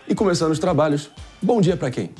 E começando os trabalhos, bom dia para quem?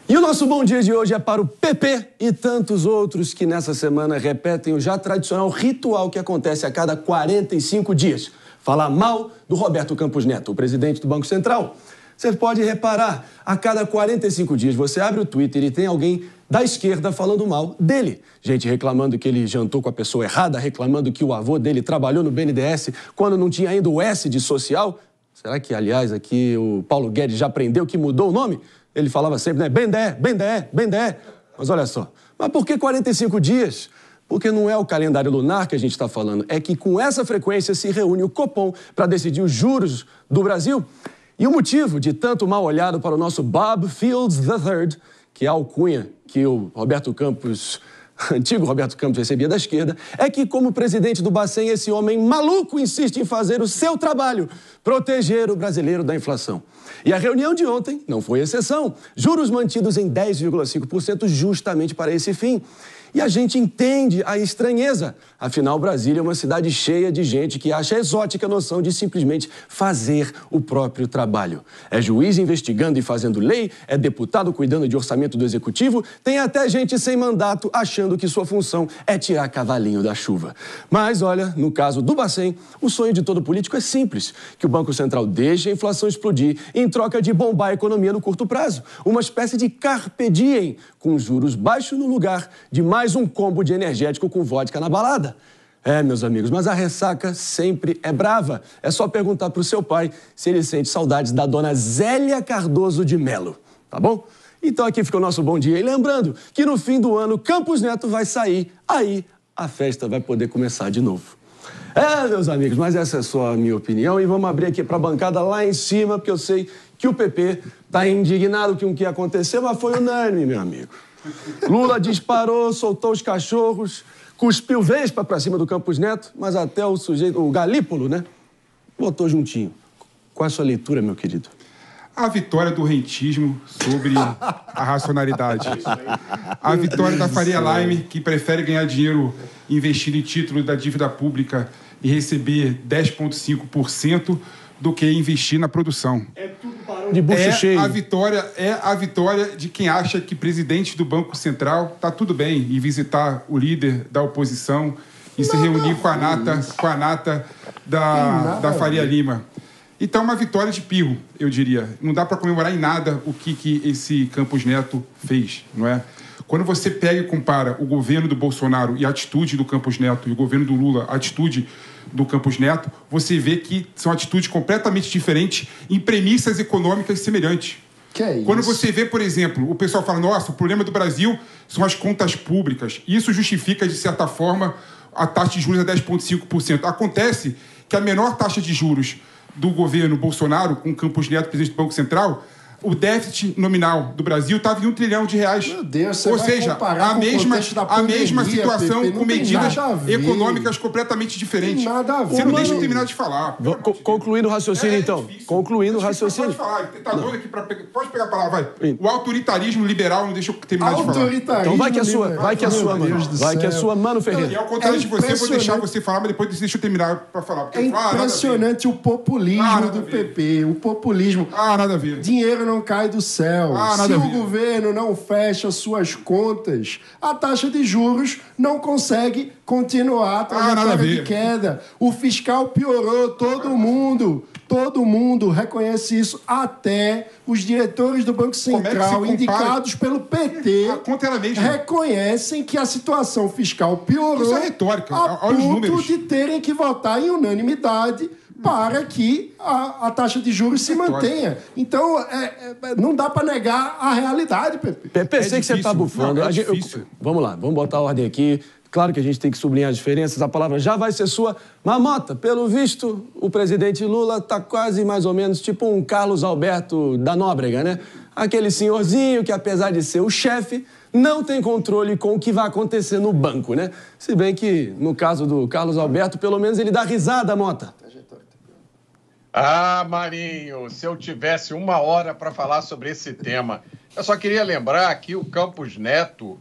E o nosso bom dia de hoje é para o PP e tantos outros que nessa semana repetem o já tradicional ritual que acontece a cada 45 dias. Falar mal do Roberto Campos Neto, o presidente do Banco Central. Você pode reparar, a cada 45 dias você abre o Twitter e tem alguém da esquerda falando mal dele. Gente reclamando que ele jantou com a pessoa errada, reclamando que o avô dele trabalhou no BNDES quando não tinha ainda o S de social. Será que, aliás, aqui o Paulo Guedes já aprendeu que mudou o nome? Ele falava sempre, né? BNDE. Mas olha só, mas por que 45 dias? Porque não é o calendário lunar que a gente está falando, é que com essa frequência se reúne o Copom para decidir os juros do Brasil. E o motivo de tanto mal olhado para o nosso Bob Fields III, que é a alcunha que o antigo Roberto Campos recebia da esquerda, é que como presidente do Bacen, esse homem maluco insiste em fazer o seu trabalho, proteger o brasileiro da inflação. E a reunião de ontem não foi exceção. Juros mantidos em 10,5% justamente para esse fim. E a gente entende a estranheza. Afinal, Brasília é uma cidade cheia de gente que acha exótica a noção de simplesmente fazer o próprio trabalho. É juiz investigando e fazendo lei, é deputado cuidando de orçamento do executivo, tem até gente sem mandato achando que sua função é tirar cavalinho da chuva. Mas, olha, no caso do Bacen, o sonho de todo político é simples, que o Banco Central deixe a inflação explodir em troca de bombar a economia no curto prazo. Uma espécie de carpe diem, com juros baixos no lugar de mais um combo de energético com vodka na balada. É, meus amigos, mas a ressaca sempre é brava. É só perguntar pro seu pai se ele sente saudades da dona Zélia Cardoso de Melo, tá bom? Então aqui fica o nosso bom dia. E lembrando que no fim do ano, Campos Neto vai sair, aí a festa vai poder começar de novo. É, meus amigos, mas essa é só a minha opinião e vamos abrir aqui para a bancada lá em cima, porque eu sei que o PP está indignado com o que aconteceu, mas foi unânime, meu amigo. Lula disparou, soltou os cachorros, cuspiu vespa para cima do Campos Neto, mas até o sujeito, o Galípolo, né, botou juntinho. Qual é a sua leitura, meu querido? A vitória do rentismo sobre a racionalidade. A vitória da Faria Lime, que prefere ganhar dinheiro investindo em título da dívida pública e receber 10,5% do que investir na produção. É tudo barão de bucho cheio. A vitória de quem acha que presidente do Banco Central está tudo bem em visitar o líder da oposição e se reunir com a nata da Faria Lima. Então, é uma vitória de pirro, eu diria. Não dá para comemorar em nada o que esse Campos Neto fez, não é? Quando você pega e compara o governo do Bolsonaro e a atitude do Campos Neto e o governo do Lula, a atitude do Campos Neto, você vê que são atitudes completamente diferentes em premissas econômicas semelhantes. Que é isso? Quando você vê, por exemplo, o pessoal fala, nossa, o problema do Brasil são as contas públicas. Isso justifica, de certa forma, a taxa de juros a 10,5%. Acontece que a menor taxa de juros do governo Bolsonaro, com Campos Neto, presidente do Banco Central, o déficit nominal do Brasil estava em R$1 trilhão. Meu Deus, você Ou vai seja, comparar a com o mesma contexto da pandemia, situação Pepe, com medidas nada a ver. econômicas completamente diferentes. Tem nada a ver. Você não deixa eu terminar de falar. Concluindo o raciocínio, então. Difícil. Concluindo o Pode raciocínio. falar. Tá doido aqui para pegar. Pode pegar a palavra, vai. O autoritarismo liberal não deixa eu terminar de falar. Então vai que é sua, mano. Vai que é sua, Mano Ferreira. E ao contrário de você, eu vou deixar você falar, mas depois deixa eu terminar para falar. É impressionante o populismo do PP. O populismo. Nada a ver. Dinheiro não cai do céu. Nada Se a o ver. governo não fecha suas contas, a taxa de juros não consegue continuar a trajetória de queda. O fiscal piorou, todo mundo reconhece isso, até os diretores do Banco Central, indicados pelo PT, reconhecem que a situação fiscal piorou. Isso é retórica, a olha os ponto números. de terem que votar em unanimidade para que a taxa de juros se mantenha. Então, não dá para negar a realidade, Pepe. Pepe, sei que você está bufando. Vamos lá, vamos botar a ordem aqui. Claro que a gente tem que sublinhar as diferenças, a palavra já vai ser sua. Mas, Mota, pelo visto, o presidente Lula está quase mais ou menos tipo um Carlos Alberto da Nóbrega, né? Aquele senhorzinho que, apesar de ser o chefe, não tem controle com o que vai acontecer no banco, né? Se bem que, no caso do Carlos Alberto, pelo menos ele dá risada, Mota. Marinho, se eu tivesse 1 hora para falar sobre esse tema. Eu só queria lembrar que o Campos Neto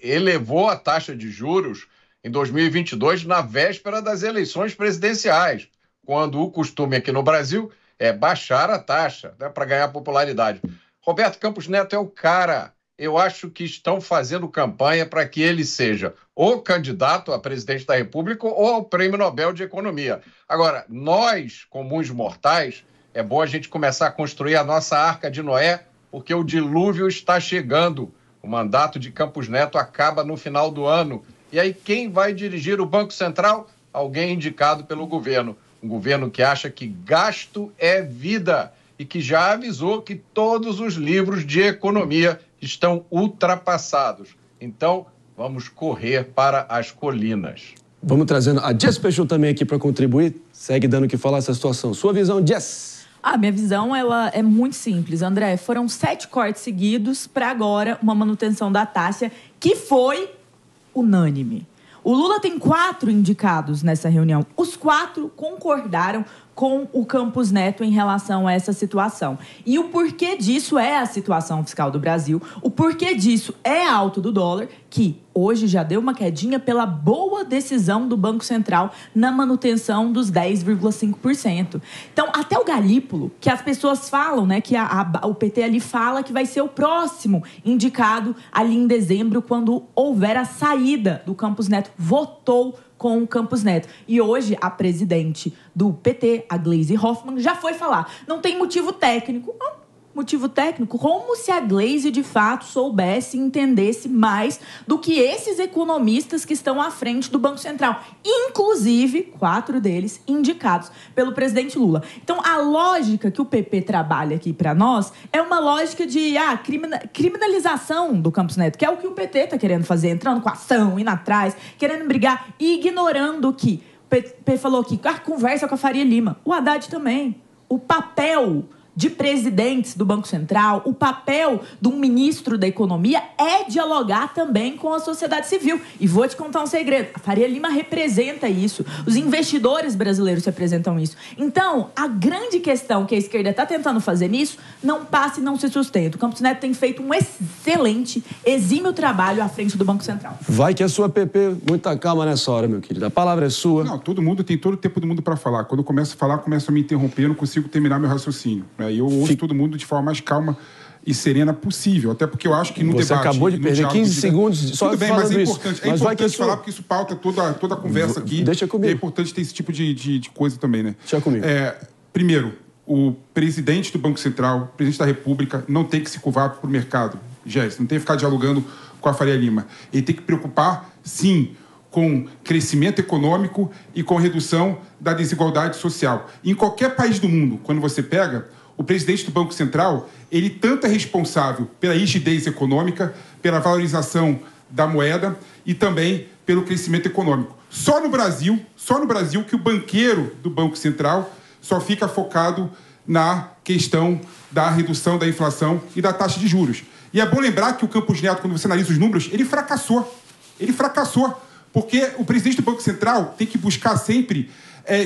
elevou a taxa de juros em 2022, na véspera das eleições presidenciais, quando o costume aqui no Brasil é baixar a taxa, né, para ganhar popularidade. Roberto Campos Neto é o cara. Eu acho que estão fazendo campanha para que ele seja o candidato a presidente da República ou ao Prêmio Nobel de Economia. Agora, nós, comuns mortais, é bom a gente começar a construir a nossa Arca de Noé, porque o dilúvio está chegando. O mandato de Campos Neto acaba no final do ano. E aí, quem vai dirigir o Banco Central? Alguém indicado pelo governo. Um governo que acha que gasto é vida e que já avisou que todos os livros de economia estão ultrapassados. Então, vamos correr para as colinas. Vamos trazendo a Jess Peixoto também aqui para contribuir. Segue dando o que falar essa situação. Sua visão, Jess? A minha visão, ela é muito simples, André. Foram 7 cortes seguidos para agora uma manutenção da taxa que foi unânime. O Lula tem 4 indicados nessa reunião. Os 4 concordaram com o Campos Neto em relação a essa situação. E o porquê disso é a situação fiscal do Brasil, o porquê disso é a alta do dólar, que hoje já deu uma quedinha pela boa decisão do Banco Central na manutenção dos 10,5%. Então, até o Galípolo, que as pessoas falam, né, que o PT ali fala que vai ser o próximo indicado ali em dezembro, quando houver a saída do Campos Neto, votou com o Campos Neto. E hoje, a presidente do PT, a Gleisi Hoffmann, já foi falar. Não tem motivo técnico. Motivo técnico? Como se a Gleisi, de fato, soubesse e entendesse mais do que esses economistas que estão à frente do Banco Central. Inclusive, 4 deles indicados pelo presidente Lula. Então, a lógica que o PP trabalha aqui para nós é uma lógica de criminalização do Campos Neto, que é o que o PT está querendo fazer, entrando com ação, indo atrás, querendo brigar e ignorando que o PP falou aqui, conversa com a Faria Lima. O Haddad também. O papel de presidentes do Banco Central, o papel de um ministro da Economia é dialogar também com a sociedade civil. E vou te contar um segredo. A Faria Lima representa isso. Os investidores brasileiros representam isso. Então, a grande questão que a esquerda está tentando fazer nisso não passa e não se sustenta. O Campos Neto tem feito um excelente, exímio trabalho à frente do Banco Central. Vai que a sua PP, muita calma nessa hora, meu querido. A palavra é sua. Não, todo mundo tem todo o tempo do mundo para falar. Quando eu começo a falar, começo a me interromper, eu não consigo terminar meu raciocínio. E eu ouço todo mundo de forma mais calma e serena possível. Até porque eu acho que no debate... Você acabou de perder 15 segundos só tudo bem, mas é importante. Mas é importante falar porque isso pauta toda a conversa aqui. Deixa comigo. E é importante ter esse tipo de coisa também, né? Deixa comigo. Primeiro, o presidente do Banco Central, o presidente da República, não tem que se curvar para o mercado, Jéssica. Não tem que ficar dialogando com a Faria Lima. Ele tem que preocupar, sim, com crescimento econômico e com redução da desigualdade social. Em qualquer país do mundo, quando você pega, o presidente do Banco Central, ele tanto é responsável pela rigidez econômica, pela valorização da moeda e também pelo crescimento econômico. Só no Brasil que o banqueiro do Banco Central só fica focado na questão da redução da inflação e da taxa de juros. E é bom lembrar que o Campos Neto, quando você analisa os números, ele fracassou. Porque o presidente do Banco Central tem que buscar sempre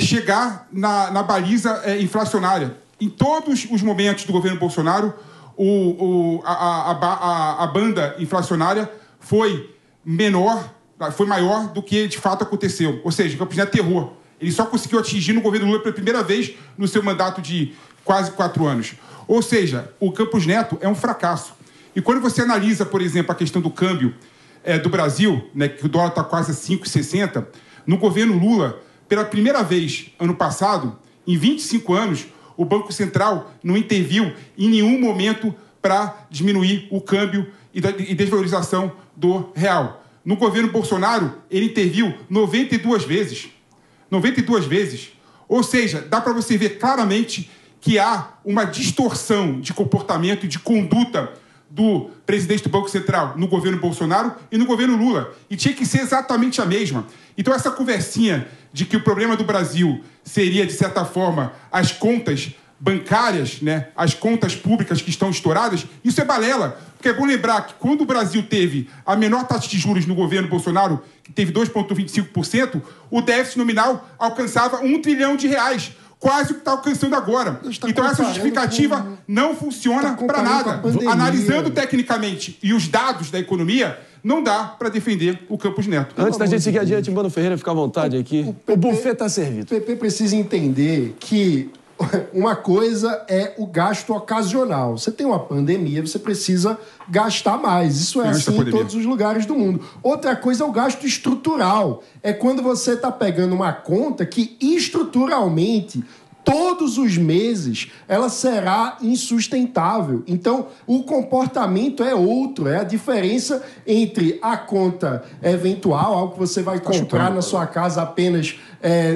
chegar na baliza inflacionária. Em todos os momentos do governo Bolsonaro, a banda inflacionária foi maior do que de fato aconteceu. Ou seja, o Campos Neto errou. Ele só conseguiu atingir no governo Lula pela primeira vez no seu mandato de quase 4 anos. Ou seja, o Campos Neto é um fracasso. E quando você analisa, por exemplo, a questão do câmbio do Brasil, né, que o dólar está quase a 5,60, no governo Lula, pela primeira vez, ano passado, em 25 anos, o Banco Central não interviu em nenhum momento para diminuir o câmbio e desvalorização do real. No governo Bolsonaro, ele interviu 92 vezes. 92 vezes. Ou seja, dá para você ver claramente que há uma distorção de comportamento e de conduta do presidente do Banco Central no governo Bolsonaro e no governo Lula. E tinha que ser exatamente a mesma. Então, essa conversinha de que o problema do Brasil seria, de certa forma, as contas bancárias, né, as contas públicas que estão estouradas, isso é balela. Porque é bom lembrar que quando o Brasil teve a menor taxa de juros no governo Bolsonaro, que teve 2,25%, o déficit nominal alcançava R$1 trilhão. Quase o que está alcançando agora. Então essa justificativa não funciona para nada. Analisando tecnicamente e os dados da economia, não dá para defender o Campos Neto. Antes da gente seguir adiante, Mano Ferreira, fica à vontade aqui. O buffet está servido. O PP precisa entender que uma coisa é o gasto ocasional. Você tem uma pandemia, você precisa gastar mais. Isso é assim em todos os lugares do mundo. Outra coisa é o gasto estrutural. É quando você está pegando uma conta que estruturalmente, todos os meses, ela será insustentável. Então, o comportamento é outro. É a diferença entre a conta eventual, algo que você vai comprar na sua casa apenas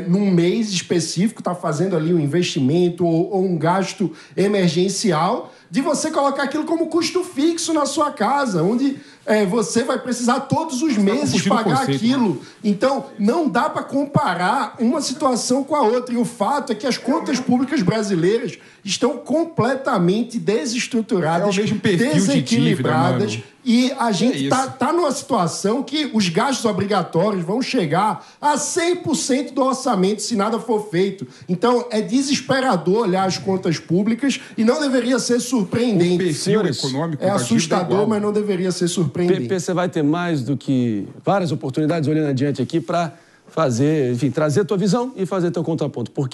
num mês específico, está fazendo ali um investimento ou um gasto emergencial, de você colocar aquilo como custo fixo na sua casa, onde você vai precisar todos os meses pagar aquilo. Então, não dá para comparar uma situação com a outra. E o fato é que as contas públicas brasileiras estão completamente desestruturadas, desequilibradas. E a gente tá numa situação que os gastos obrigatórios vão chegar a 100% do orçamento se nada for feito. Então, é desesperador olhar as contas públicas e não deveria ser surpreendente. O perfil econômico é assustador, mas não deveria ser surpreendente. PP, você vai ter mais do que várias oportunidades olhando adiante aqui para fazer, enfim, trazer tua visão e fazer teu contraponto. Porque